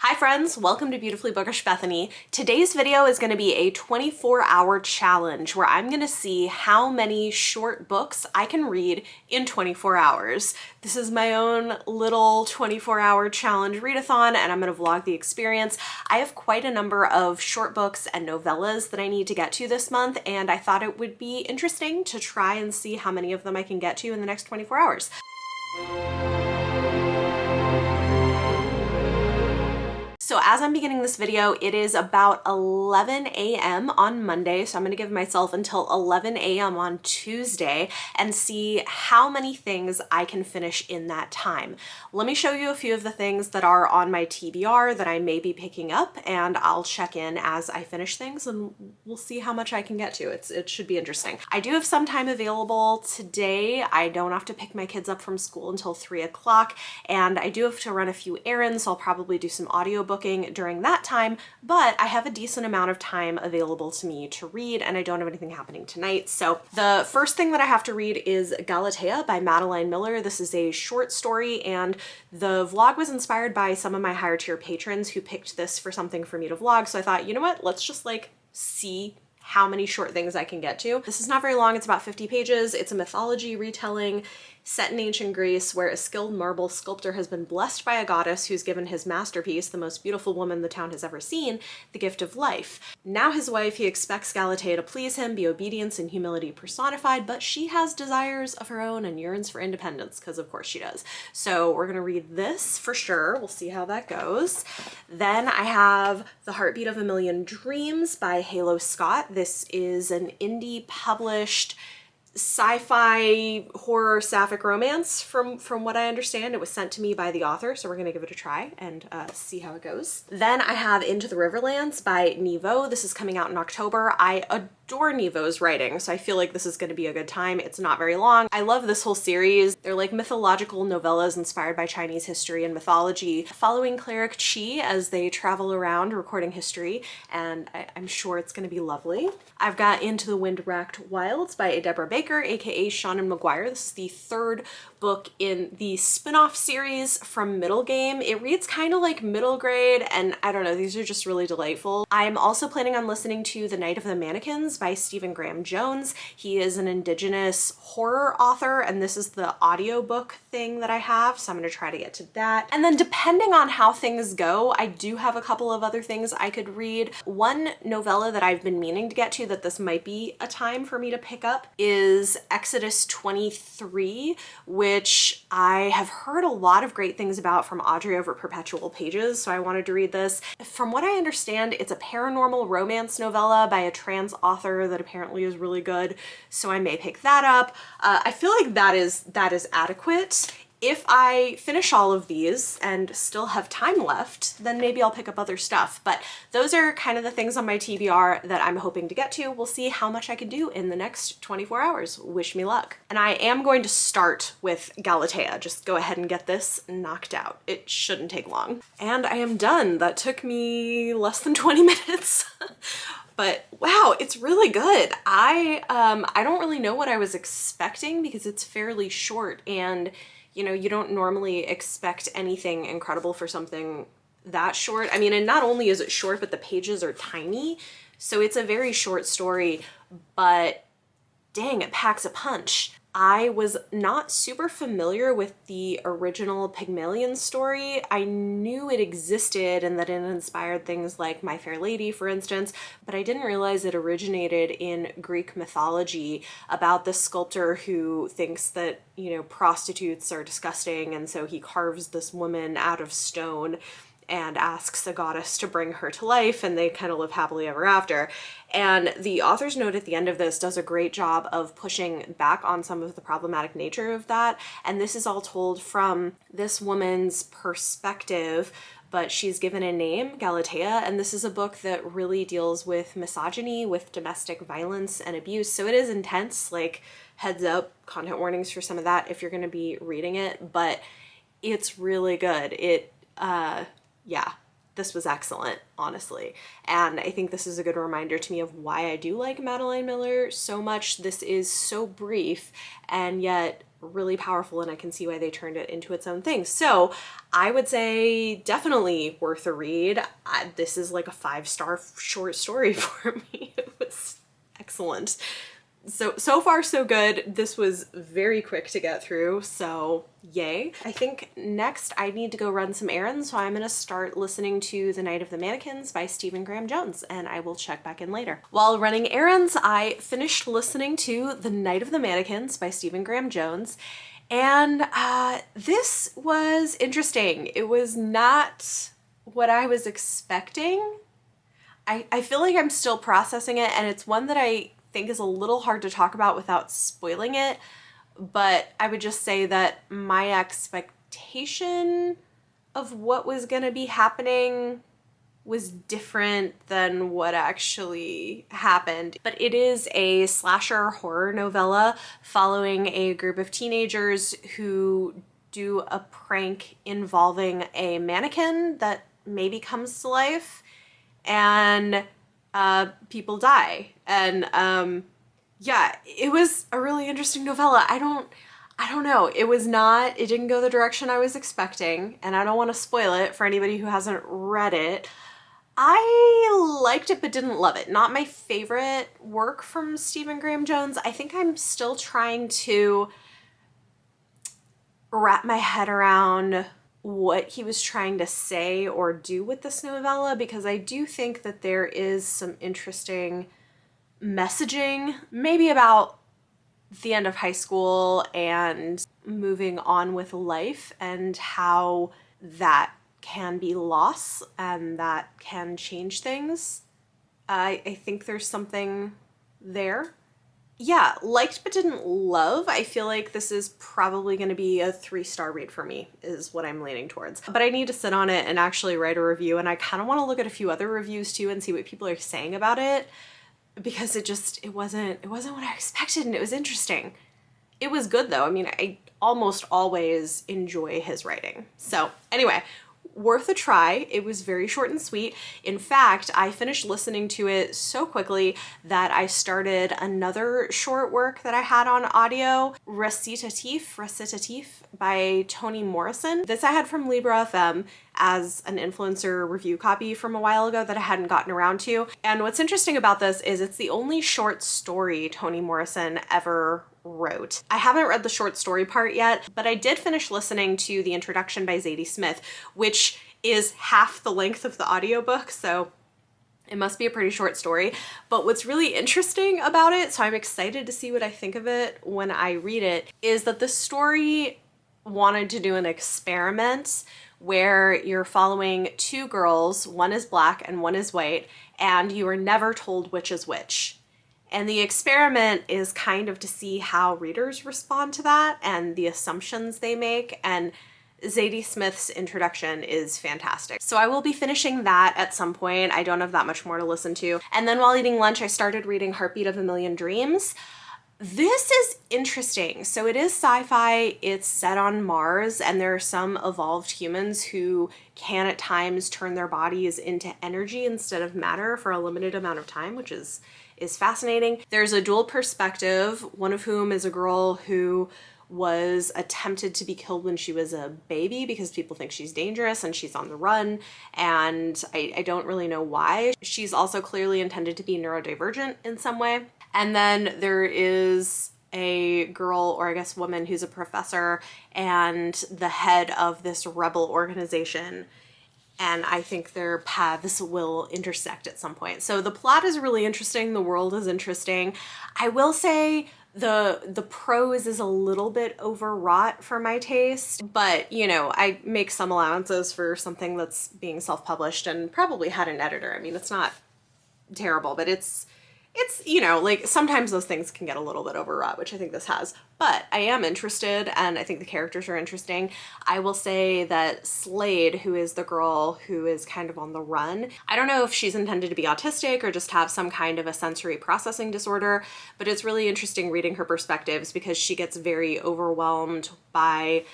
Hi friends, welcome to Beautifully Bookish Bethany. Today's video is going to be a 24-hour challenge where I'm going to see how many short books I can read in 24 hours. This is my own little 24-hour challenge readathon and I'm going to vlog the experience. I have quite a number of short books and novellas that I need to get to this month, and I thought it would be interesting to try and see how many of them I can get to in the next 24 hours. So as I'm beginning this video, it is about 11 a.m. on Monday, so I'm going to give myself until 11 a.m. on Tuesday and see how many things I can finish in that time. Let me show you a few of the things that are on my TBR that I may be picking up, and I'll check in as I finish things and we'll see how much I can get to. It should be interesting. I do have some time available today. I don't have to pick my kids up from school until 3 o'clock, and I do have to run a few errands, so I'll probably do some audiobooking during that time, but I have a decent amount of time available to me to read and I don't have anything happening tonight. So the first thing that I have to read is Galatea by Madeline Miller. This is a short story and the vlog was inspired by some of my higher tier patrons who picked this for something for me to vlog. So I thought, you know what, let's just see how many short things I can get to. This is not very long, it's about 50 pages. It's a mythology retelling set in ancient Greece where a skilled marble sculptor has been blessed by a goddess who's given his masterpiece, the most beautiful woman the town has ever seen, the gift of life. Now his wife, he expects Galatea to please him, be obedience and humility personified, but she has desires of her own and yearns for independence, because of course she does. So we're gonna read this for sure. We'll see how that goes. Then I have The Heartbeat of a Million Dreams by Halo Scott. This is an indie published sci-fi horror sapphic romance from what I understand. It was sent to me by the author, so we're gonna give it a try and see how it goes. Then I have Into the Riverlands by Nevo. This is coming out in October. I adore Nevo's writing, so I feel like this is going to be a good time. It's not very long. I love this whole series. They're like mythological novellas inspired by Chinese history and mythology, following cleric Qi as they travel around recording history, and I'm sure it's going to be lovely. I've got Into the Wind-Racked Wilds by Deborah Baker, aka Shannon McGuire. This is the third book in the spin-off series from Middle Game. It reads kind of like middle grade, and I don't know, these are just really delightful. I'm also planning on listening to The Night of the Mannequins by Stephen Graham Jones. He is an Indigenous horror author, and this is the audiobook thing that I have, so I'm going to try to get to that. And then depending on how things go, I do have a couple of other things I could read. One novella that I've been meaning to get to that this might be a time for me to pick up is Exodus 23, which I have heard a lot of great things about from Audrey over Perpetual Pages, so I wanted to read this. From what I understand, it's a paranormal romance novella by a trans author that apparently is really good, so I may pick that up. I feel like that is adequate. If I finish all of these and still have time left, then maybe I'll pick up other stuff. But those are kind of the things on my TBR that I'm hoping to get to. We'll see how much I can do in the next 24 hours. Wish me luck. And I am going to start with Galatea. Just go ahead and get this knocked out. It shouldn't take long. And I am done. That took me less than 20 minutes. But wow, it's really good. I don't really know what I was expecting because it's fairly short, and you know, you don't normally expect anything incredible for something that short. I mean, and not only is it short, but the pages are tiny. So it's a very short story, but dang, it packs a punch. I was not super familiar with the original Pygmalion story. I knew it existed and that it inspired things like My Fair Lady, for instance, but I didn't realize it originated in Greek mythology about this sculptor who thinks that, you know, prostitutes are disgusting, and so he carves this woman out of stone and asks a goddess to bring her to life, and they kind of live happily ever after. And the author's note at the end of this does a great job of pushing back on some of the problematic nature of that. And this is all told from this woman's perspective, but she's given a name, Galatea, and this is a book that really deals with misogyny, with domestic violence and abuse. So it is intense, like heads up, content warnings for some of that if you're going to be reading it, but it's really good. Yeah, this was excellent, honestly. And I think this is a good reminder to me of why I do like Madeline Miller so much. This is so brief and yet really powerful, and I can see why they turned it into its own thing. So I would say definitely worth a read. This is like a 5-star short story for me. It was excellent. So far so good. This was very quick to get through, so yay. I think next I need to go run some errands, so I'm gonna start listening to The Night of the Mannequins by Stephen Graham Jones, and I will check back in later. While running errands, I finished listening to The Night of the Mannequins by Stephen Graham Jones, and this was interesting. It was not what I was expecting. I feel like I'm still processing it, and it's one that I think is a little hard to talk about without spoiling it, but I would just say that my expectation of what was gonna be happening was different than what actually happened. But it is a slasher horror novella following a group of teenagers who do a prank involving a mannequin that maybe comes to life, and people die. And yeah, it was a really interesting novella. I don't know. It didn't go the direction I was expecting, and I don't want to spoil it for anybody who hasn't read it. I liked it but didn't love it. Not my favorite work from Stephen Graham Jones. I think I'm still trying to wrap my head around what he was trying to say or do with this novella, because I do think that there is some interesting messaging, maybe about the end of high school and moving on with life and how that can be loss and that can change things. I think there's something there. Yeah, liked but didn't love. I feel like this is probably going to be a 3-star read for me, is what I'm leaning towards. But I need to sit on it and actually write a review, and I kind of want to look at a few other reviews too and see what people are saying about it, because it wasn't what I expected, and it was interesting. It was good though. I mean, I almost always enjoy his writing. So anyway, worth a try. It was very short and sweet. In fact, I finished listening to it so quickly that I started another short work that I had on audio, Recitatif by Toni Morrison. This I had from Libra FM as an influencer review copy from a while ago that I hadn't gotten around to. And what's interesting about this is it's the only short story Toni Morrison ever wrote. I haven't read the short story part yet, but I did finish listening to the introduction by Zadie Smith, which is half the length of the audiobook, so it must be a pretty short story. But what's really interesting about it, so I'm excited to see what I think of it when I read it, is that the story wanted to do an experiment where you're following 2 girls, one is black and one is white, and you are never told which is which. And the experiment is kind of to see how readers respond to that and the assumptions they make, and Zadie Smith's introduction is fantastic. So I will be finishing that at some point. I don't have that much more to listen to. And then while eating lunch, I started reading Heartbeat of a Million Dreams. This is interesting. So it is sci-fi, it's set on Mars, and there are some evolved humans who can at times turn their bodies into energy instead of matter for a limited amount of time, which is fascinating. There's a dual perspective, one of whom is a girl who was attempted to be killed when she was a baby because people think she's dangerous and she's on the run, and I don't really know why. She's also clearly intended to be neurodivergent in some way. And then there is a girl, or I guess woman, who's a professor and the head of this rebel organization, and I think their paths will intersect at some point. So the plot is really interesting, the world is interesting. I will say the prose is a little bit overwrought for my taste, but you know, I make some allowances for something that's being self-published and probably had an editor. I mean, it's not terrible, but it's, you know, like sometimes those things can get a little bit overwrought, which I think this has, but I am interested and I think the characters are interesting. I will say that Slade, who is the girl who is kind of on the run, I don't know if she's intended to be autistic or just have some kind of a sensory processing disorder, but it's really interesting reading her perspectives because she gets very overwhelmed by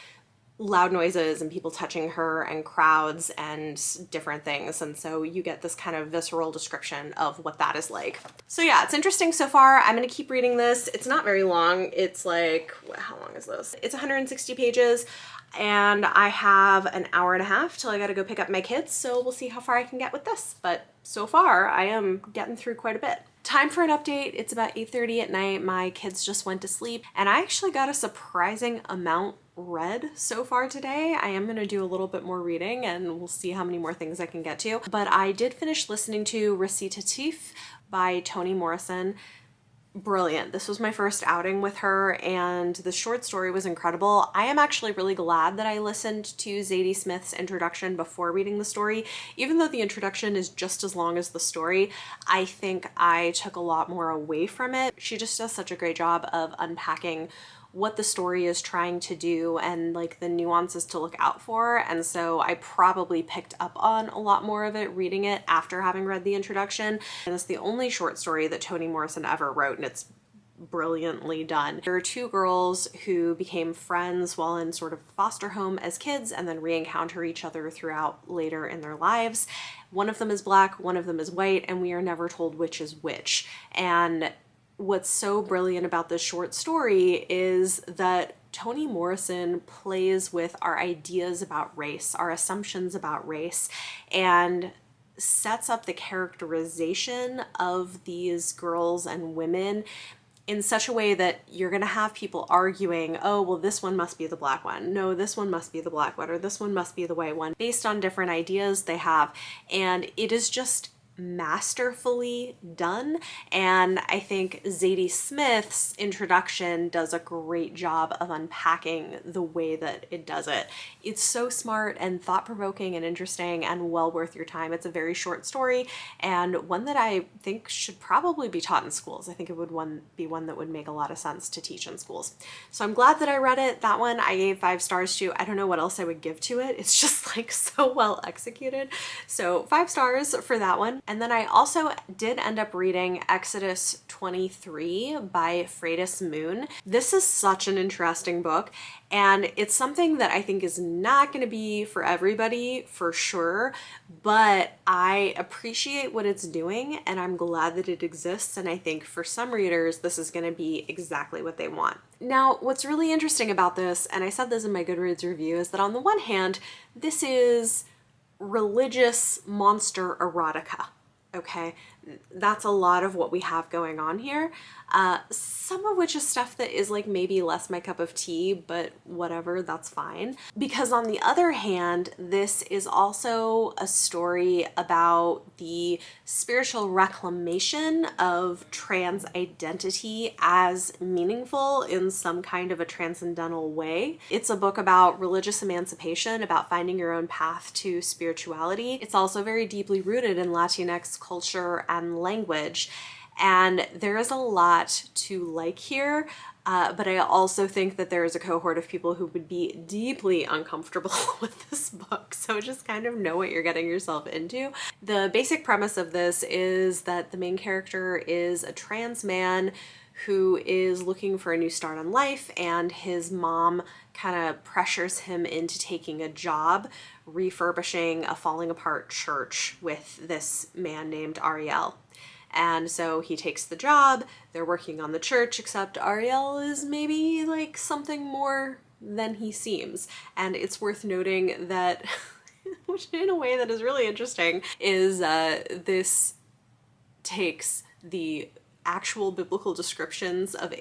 loud noises and people touching her and crowds and different things. And so you get this kind of visceral description of what that is like. So yeah, it's interesting so far. I'm gonna keep reading this. It's not very long. It's like, how long is this? It's 160 pages and I have an hour and a half till I gotta go pick up my kids. So we'll see how far I can get with this. But so far I am getting through quite a bit. Time for an update. It's about 8:30 at night. My kids just went to sleep and I actually got a surprising amount read so far today. I am going to do a little bit more reading and we'll see how many more things I can get to. But I did finish listening to Recitatif by Toni Morrison. Brilliant. This was my first outing with her and the short story was incredible. I am actually really glad that I listened to Zadie Smith's introduction before reading the story. Even though the introduction is just as long as the story, I think I took a lot more away from it. She just does such a great job of unpacking what the story is trying to do and like the nuances to look out for. And so I probably picked up on a lot more of it reading it after having read the introduction. And it's the only short story that Toni Morrison ever wrote and it's brilliantly done. There are two girls who became friends while in sort of foster home as kids and then re-encounter each other throughout later in their lives. One of them is Black, one of them is white, and we are never told which is which. And what's so brilliant about this short story is that Toni Morrison plays with our ideas about race, our assumptions about race, and sets up the characterization of these girls and women in such a way that you're going to have people arguing, oh, well, this one must be the Black one. No, this one must be the Black one, or this one must be the white one, based on different ideas they have. And it is just masterfully done. And I think Zadie Smith's introduction does a great job of unpacking the way that it does it. It's so smart and thought-provoking and interesting and well worth your time. It's a very short story and one that I think should probably be taught in schools. I think it would be one that would make a lot of sense to teach in schools. So I'm glad that I read it. That one I gave 5 stars to. I don't know what else I would give to it. It's just like so well executed. So 5 stars for that one. And then I also did end up reading Exodus 23 by Freydis Moon. This is such an interesting book and it's something that I think is not going to be for everybody for sure, but I appreciate what it's doing and I'm glad that it exists, and I think for some readers this is going to be exactly what they want. Now, what's really interesting about this, and I said this in my Goodreads review, is that on the one hand, this is religious monster erotica. Okay, that's a lot of what we have going on here. Some of which is stuff that is like maybe less my cup of tea, but whatever, that's fine. Because on the other hand, this is also a story about the spiritual reclamation of trans identity as meaningful in some kind of a transcendental way. It's a book about religious emancipation, about finding your own path to spirituality. It's also very deeply rooted in Latinx culture and language. And there is a lot to like here, but I also think that there is a cohort of people who would be deeply uncomfortable with this book. So just kind of know what you're getting yourself into. The basic premise of this is that the main character is a trans man who is looking for a new start on life, and his mom kind of pressures him into taking a job refurbishing a falling apart church with this man named Ariel. And so he takes the job, they're working on the church, except Ariel is maybe like something more than he seems. And it's worth noting that, which in a way that is really interesting, is this takes the actual biblical descriptions of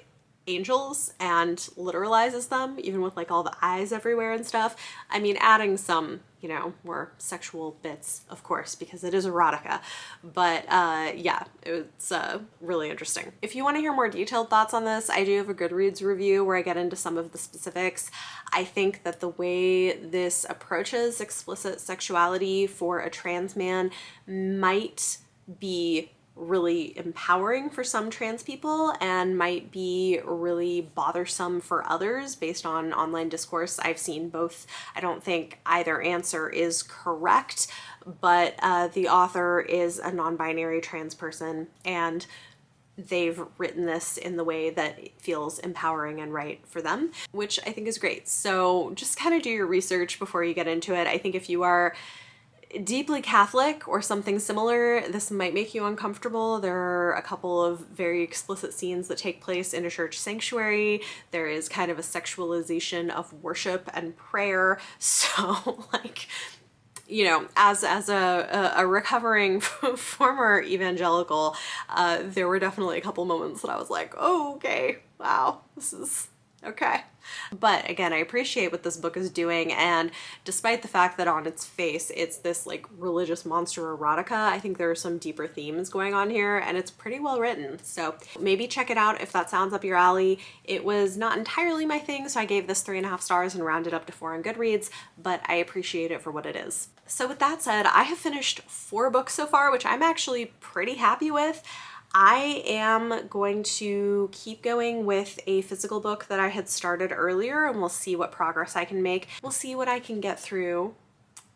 angels and literalizes them, even with like all the eyes everywhere and stuff. I mean, adding some, you know, more sexual bits, of course, because it is erotica. But yeah, it's really interesting. If you want to hear more detailed thoughts on this, I do have a Goodreads review where I get into some of the specifics. I think that the way this approaches explicit sexuality for a trans man might be really empowering for some trans people and might be really bothersome for others based on online discourse I've seen both. I don't think either answer is correct, but the author is a non-binary trans person and they've written this in the way that it feels empowering and right for them, which I think is great. So just kind of do your research before you get into it. I think if you are deeply Catholic or something similar, this might make you uncomfortable. There are a couple of very explicit scenes that take place in a church sanctuary. There is kind of a sexualization of worship and prayer. So like, you know, as a recovering former evangelical, there were definitely a couple moments that I was like, oh, okay, wow, this is okay. But again, I appreciate what this book is doing, and despite the fact that on its face it's this like religious monster erotica, I think there are some deeper themes going on here, and it's pretty well written. So maybe check it out if that sounds up your alley. It was not entirely my thing, so I gave this 3.5 stars and rounded up to 4 on Goodreads, but I appreciate it for what it is. So with that said, I have finished 4 books so far, which I'm actually pretty happy with. I am going to keep going with a physical book that I had started earlier, and we'll see what progress I can make. We'll see what I can get through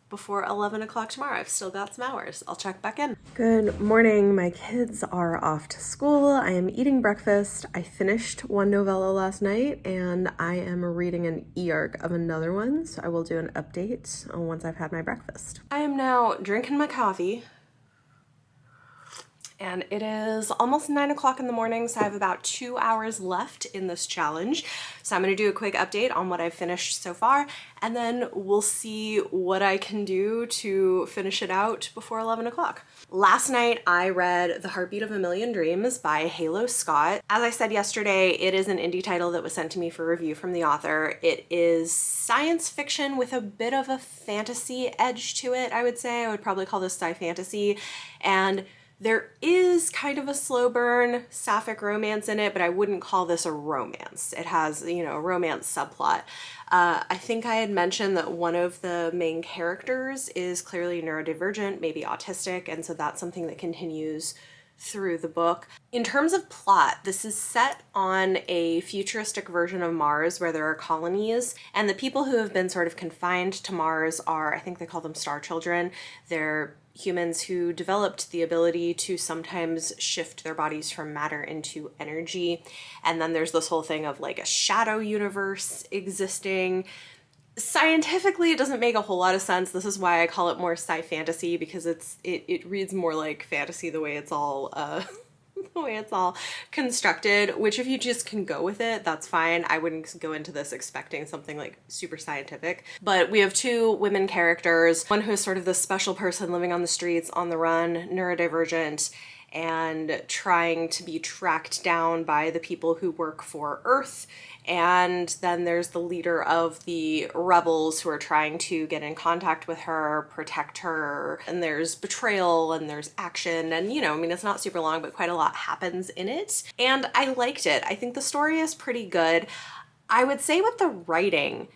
before 11 o'clock tomorrow. I've still got some hours. I'll check back in. Good morning. My kids are off to school. I am eating breakfast. I finished one novella last night, and I am reading an e-arc of another one, so I will do an update once I've had my breakfast. I am now drinking my coffee, and it is almost 9 o'clock in the morning, so I have about 2 hours left in this challenge. So I'm going to do a quick update on what I've finished so far, and then we'll see what I can do to finish it out before 11 o'clock. Last night I read The Heartbeat of a Million Dreams by Halo Scott. As I said yesterday, it is an indie title that was sent to me for review from the author. It is science fiction with a bit of a fantasy edge to it, I would say. I would probably call this sci-fantasy, and there is kind of a slow burn sapphic romance in it, but I wouldn't call this a romance. It has, you know, a romance subplot. I think I had mentioned that one of the main characters is clearly neurodivergent, maybe autistic, and so that's something that continues through the book. In terms of plot, this is set on a futuristic version of Mars where there are colonies, and the people who have been sort of confined to Mars are, I think they call them star children. They're humans who developed the ability to sometimes shift their bodies from matter into energy. And then there's this whole thing of like a shadow universe existing. Scientifically, it doesn't make a whole lot of sense. This is why I call it more sci-fantasy, because it reads more like fantasy the way it's all the way it's all constructed, which if you just can go with it, that's fine. I wouldn't go into this expecting something like super scientific. But we have 2 women characters, one who is sort of this special person living on the streets, on the run, neurodivergent, and trying to be tracked down by the people who work for Earth. And then there's the leader of the rebels who are trying to get in contact with her, protect her, and there's betrayal and there's action, and you know, I mean, it's not super long, but quite a lot happens in it. And I liked it. I think the story is pretty good. I would say with the writing,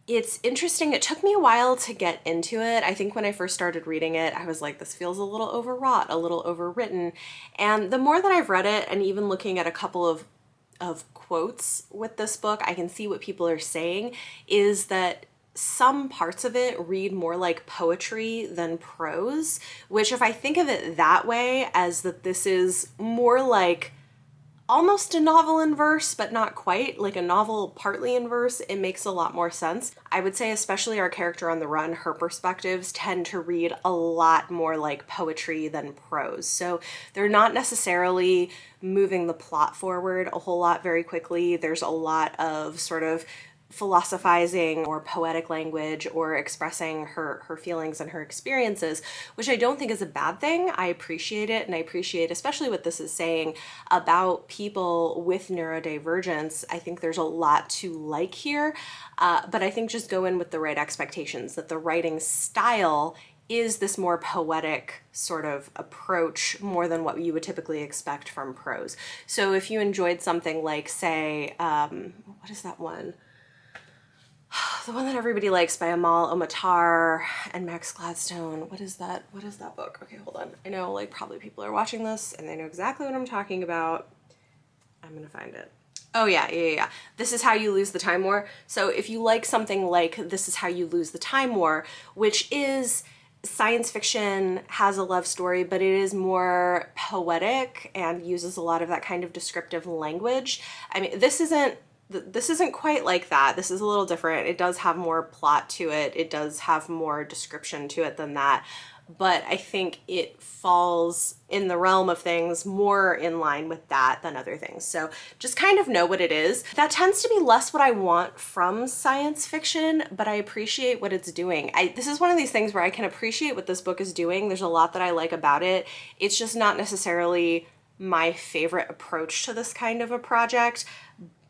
it's interesting. It took me a while to get into it. I think when I first started reading it, I was like, this feels a little overwrought, a little overwritten. And the more that I've read it, and even looking at a couple of quotes with this book, I can see what people are saying is that some parts of it read more like poetry than prose, which if I think of it that way, as that this is more like almost a novel in verse, but not quite, like a novel partly in verse, it makes a lot more sense. I would say especially our character on the run, her perspectives tend to read a lot more like poetry than prose. So they're not necessarily moving the plot forward a whole lot very quickly. There's a lot of sort of philosophizing or poetic language or expressing her feelings and her experiences, which I don't think is a bad thing. I appreciate it, and I appreciate especially what this is saying about people with neurodivergence. I think there's a lot to like here, but I think just go in with the right expectations, that the writing style is this more poetic sort of approach more than what you would typically expect from prose. So if you enjoyed something like, say, what is that one? The one that everybody likes by Amal Omatar and Max Gladstone. What is that? What is that book? Okay, hold on. I know like probably people are watching this and they know exactly what I'm talking about. I'm gonna find it. Oh yeah. This Is How You Lose the Time War. So if you like something like This Is How You Lose the Time War, which is science fiction has a love story, but it is more poetic and uses a lot of that kind of descriptive language. I mean, this isn't quite like that. This is a little different. It does have more plot to it. It does have more description to it than that. But I think it falls in the realm of things more in line with that than other things. So just kind of know what it is. That tends to be less what I want from science fiction, but I appreciate what it's doing. This is one of these things where I can appreciate what this book is doing. There's a lot that I like about it. It's just not necessarily my favorite approach to this kind of a project,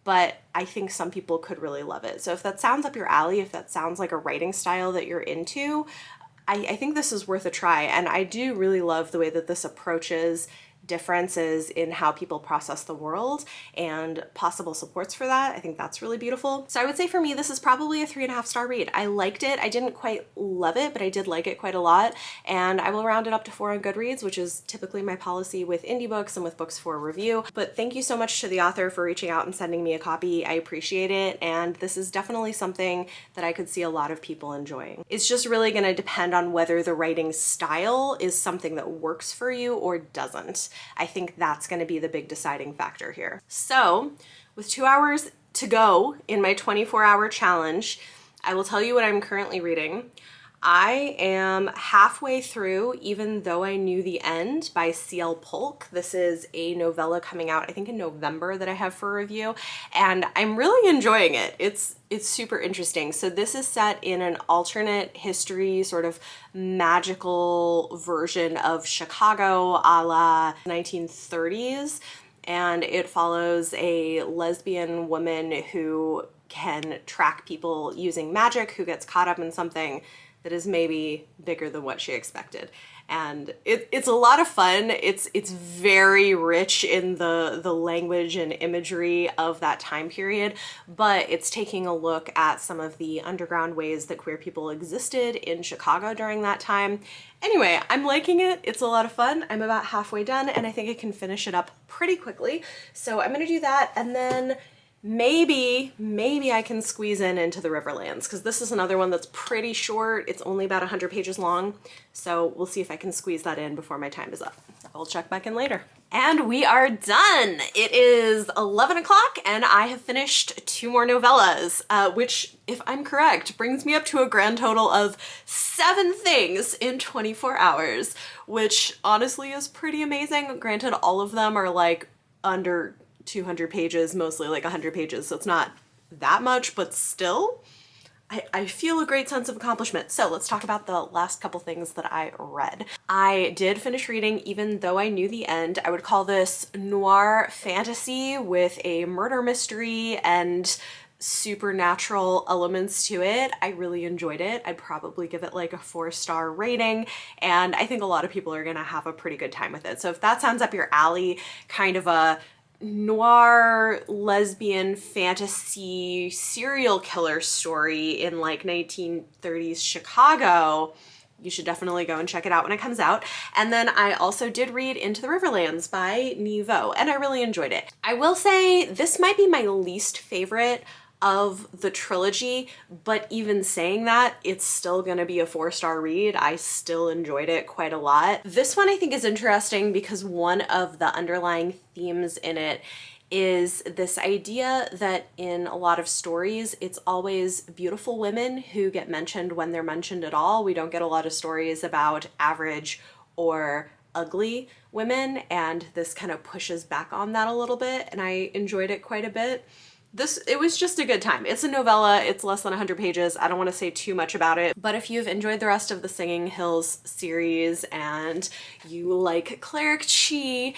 but I think some people could really love it. So if that sounds up your alley, if that sounds like a writing style that you're into, I think this is worth a try. And I do really love the way that this approaches differences in how people process the world and possible supports for that. I think that's really beautiful. So I would say for me, this is probably a 3.5-star read. I liked it. I didn't quite love it, but I did like it quite a lot. And I will round it up to 4 on Goodreads, which is typically my policy with indie books and with books for review. But thank you so much to the author for reaching out and sending me a copy. I appreciate it. And this is definitely something that I could see a lot of people enjoying. It's just really going to depend on whether the writing style is something that works for you or doesn't. I think that's going to be the big deciding factor here. So with 2 hours to go in my 24-hour challenge, I will tell you what I'm currently reading. I am halfway through Even Though I Knew the End by C.L. Polk. This is a novella coming out, I think, in November that I have for review, and I'm really enjoying it. It's super interesting. So this is set in an alternate history, sort of magical version of Chicago a la 1930s, and it follows a lesbian woman who can track people using magic, who gets caught up in something that is maybe bigger than what she expected. And it's a lot of fun. It's very rich in the language and imagery of that time period, but it's taking a look at some of the underground ways that queer people existed in Chicago during that time. Anyway, I'm liking it. It's a lot of fun. I'm about halfway done, and I think I can finish it up pretty quickly. So I'm gonna do that, and then maybe I can squeeze into the Riverlands, because this is another one that's pretty short. It's only about 100 pages long, so we'll see if I can squeeze that in before my time is up. I'll check back in later. And we are done! It is 11 o'clock and I have finished 2 more novellas, which, if I'm correct, brings me up to a grand total of 7 things in 24 hours, which honestly is pretty amazing. Granted, all of them are like under 200 pages, mostly like 100 pages, so it's not that much, but still, I feel a great sense of accomplishment. So let's talk about the last couple things that I read. I did finish reading Even Though I Knew the End. I would call this noir fantasy with a murder mystery and supernatural elements to it. I really enjoyed it. I'd probably give it like a 4-star rating, and I think a lot of people are gonna have a pretty good time with it. So if that sounds up your alley, kind of a noir lesbian fantasy serial killer story in like 1930s Chicago, you should definitely go and check it out when it comes out. And then I also did read Into the Riverlands by Niveau, and I really enjoyed it. I will say this might be my least favorite of the trilogy, but even saying that, it's still gonna be a 4-star read. I still enjoyed it quite a lot. This one I think is interesting because one of the underlying themes in it is this idea that in a lot of stories, it's always beautiful women who get mentioned when they're mentioned at all. We don't get a lot of stories about average or ugly women, and this kind of pushes back on that a little bit, and I enjoyed it quite a bit. It was just a good time. It's a novella, it's less than 100 pages. I don't want to say too much about it, but if you've enjoyed the rest of the Singing Hills series and you like Cleric Chi,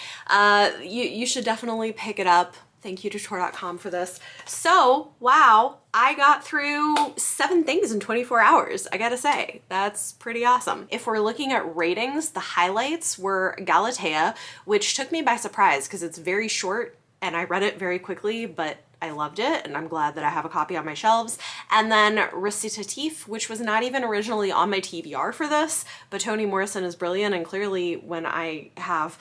you should definitely pick it up. Thank you to Tor.com for this. So, wow, I got through 7 things in 24 hours, I gotta say. That's pretty awesome. If we're looking at ratings, the highlights were Galatea, which took me by surprise because it's very short and I read it very quickly, but I loved it, and I'm glad that I have a copy on my shelves. And then Recitatif, which was not even originally on my TBR for this, but Toni Morrison is brilliant, and clearly when I have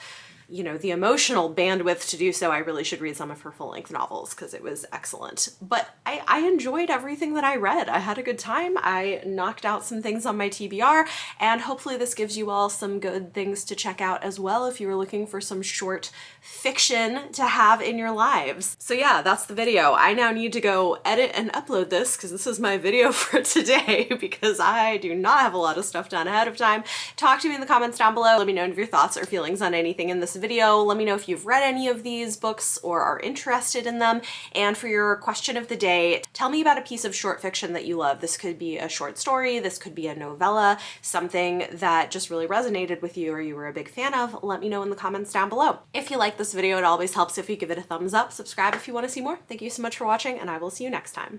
you know, the emotional bandwidth to do so, I really should read some of her full-length novels because it was excellent. But I enjoyed everything that I read. I had a good time. I knocked out some things on my TBR, and hopefully this gives you all some good things to check out as well if you were looking for some short fiction to have in your lives. So yeah, that's the video. I now need to go edit and upload this because this is my video for today because I do not have a lot of stuff done ahead of time. Talk to me in the comments down below. Let me know your thoughts or feelings on anything in this video. Let me know if you've read any of these books or are interested in them. And for your question of the day, tell me about a piece of short fiction that you love. This could be a short story, this could be a novella, something that just really resonated with you or you were a big fan of. Let me know in the comments down below. If you like this video, it always helps if you give it a thumbs up. Subscribe if you want to see more. Thank you so much for watching, and I will see you next time.